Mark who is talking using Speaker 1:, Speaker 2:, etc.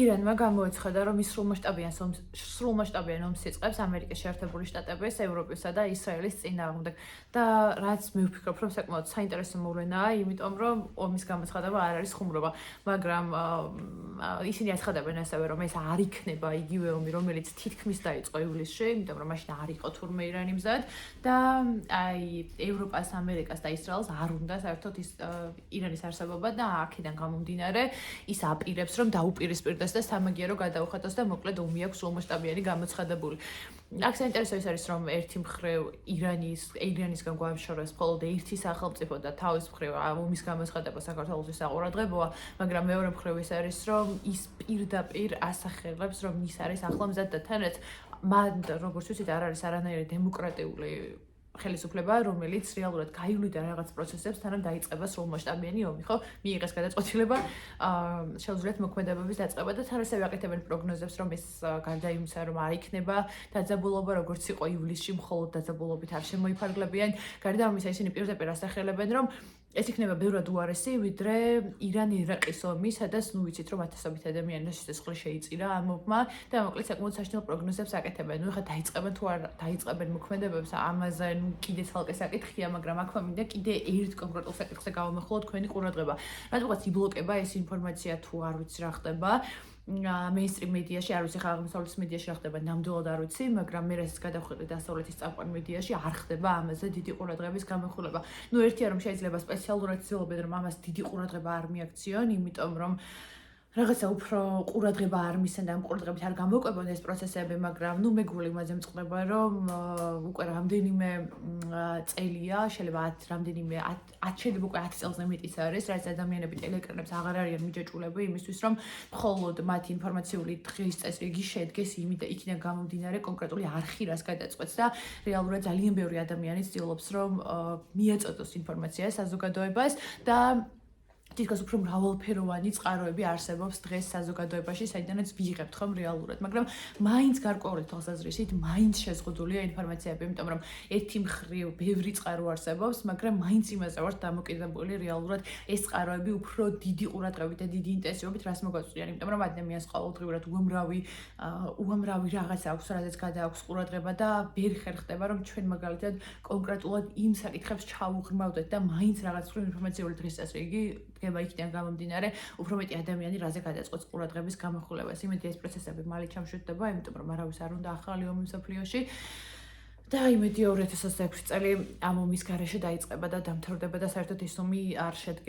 Speaker 1: ირანმა გამოაცხადა, რომ ის სრულმასშტაბიან ომს იწყებს ამერიკის შეერთებული შტატების, ევროპისა და ისრაელის წინააღმდეგ. და რაც მე ვფიქრობ, რომ საკმაოდ საინტერესო მოვლენაა, იმიტომ რომ ომის გამოცხადება არ არის ხუმრობა, მაგრამ ისინი აცხადებენ ასევე, რომ ეს არ იქნება იგივე ომი, რომელიც თითქმის დაიწყო ივლისში, იმიტომ რომ მაშინ არ იყო თურმე ირანი მზად და აი ევროპას, ამერიკას და ისრაელს არ უნდა საერთოდ ის ირანის არსებობა და აქედან გამომდინარე ის აპირებს, რომ დაუპირისპირდეს და სამაგიერო გადაუხადოს და მოკლედ ომი აქვს სრულმასშტაბიანი გამოცხადებული. აქ საინტერესო ის არის, რომ ერთი მხრივ ირანისგან გვამშოროს მხოლოდ ერთი სახელმწიფო და თავის მხრივ ომის გამოცხადება საქართველოსთვის საყურადღებოა, მაგრამ მეორე მხრივ ის არის, რომ ის პირდაპირ ასახელებს, რომ ის არის ახლომზად და თანაც მან როგორც ვიცით არ არის არანაირი დემოკრატიული ხელისუფლება, რომელიც რეალურად გაივლიდა რაღაც პროცესებს, თანამ დაიწყება სრულმასშტაბიანი ომი, ხო? მიიღეს გადაწყვეტილება, შეუძლიათ მოქმედებების დაწყება და თან ასევე აკეთებენ პროგნოზებს, რომ ეს გარდა იმისა, რომ არ იქნება დაძაბულობა, როგორც იყო ივლისში, მხოლოდ დაძაბულობით არ შემოიფარგლებიან. გარდა ამისა, ისინი პირდაპირ ასახელებენ, რომ ეს იქნება ბევრად უარესი, ვიდრე ირან-ირაყის ომი, სადაც ნუ ვიცით, რომ ათასობით ადამიანის სიცოცხლე შეიწირა ამ ომმა და მოკლედ საკმაოდ საშინელ პროგნოზებს აკეთებენ. ნუ ხა დაიწყებენ თუ არ დაიწყებენ მოქმედებებს, ამაზე ნუ კიდე ცალკე საკითხია, მაგრამ აქვე მინდა კიდე ერთ კონკრეტულ საკითხზე გავამახვილო თქვენი ყურადღება. რადგანაც იბლოკება ეს ინფორმაცია თუ არ ვიცი რა ხდება. მეინსტრიმ მედიაში, არ ვიცი ხა აღმოსავლეთის მედიაში რა ხდება, ნამდვილად არ ვიცი, მაგრამ მე რასაც გადავხედე დასავლეთის წამყვან მედიაში არ ხდება ამაზე დიდი ყურადღების გამახვილება. ნუ ერთია რომ შეიძლება სპეციალურად ცდილობენ რომ ამას დიდი ყურადღება არ მიაქციონ, იმიტომ რომ რაღაცა უფრო ყურადღება არ მისცენ და ამ ყურადღებით არ გამოკვებონ ეს პროცესები, მაგრამ ნუ მეგრული იმაზე მწყდება, რომ უკვე რამდენიმე წელია, შეიძლება 10 შეიძლება უკვე 10 წელზე მეტიც არის, რაც ადამიანები ტელეეკრანებს აღარ არიან მიჯაჭვულები იმისთვის, რომ მხოლოდ მათი ინფორმაციული დღის წესრიგი შედგეს იქიდან გამომდინარე კონკრეტული არხი რას გადაწყვეტს და რეალურად ძალიან ბევრი ადამიანი ცდილობს, რომ მიაწოდოს ინფორმაცია საზოგადოებას და თითქოს უფრო მრავალფეროვანი წყაროები არსებობს დღეს საზოგადოებაში, საიდანაც ვიღებთ ხომ რეალურად, მაგრამ მაინც გარკვეული თვალსაზრისით მაინც შეზღუდულია ინფორმაციები, იმიტომ რომ ერთი მხრივ ბევრი წყარო არსებობს, მაგრამ მაინც იმაზე ვართ დამოკიდებული რეალურად ეს წყაროები უფრო დიდი ყურადღებით და დიდი ინტენსივობით რას მოგვაწვდიან, იმიტომ რომ ადამიანს ყოველდღიურად უამრავი რაღაც აქვს, რაზეც გადააქვს ყურადღება და ვერ ხერხდება, რომ ჩვენ მაგალითად კონკრეტულად იმ საკითხებს ჩავუღრმავდეთ და მაინც რაღაც ინფორმაციული დღის წესრიგი დგება იქიდან გამომდინარე, უფრო მეტი ადამიანი რაზე გადაწყვეტს ყურადღების გამახვილებას. იმედი ეს პროცესები მალე ჩამშვიდდება, იმიტომ რომ არავის არ უნდა ახალი ომი მსოფლიოში. და იმედი 2026 წელი ამ ომის გარეშე დაიწყება და დამთავრდება და საერთოდ ეს ომი არ შედგება.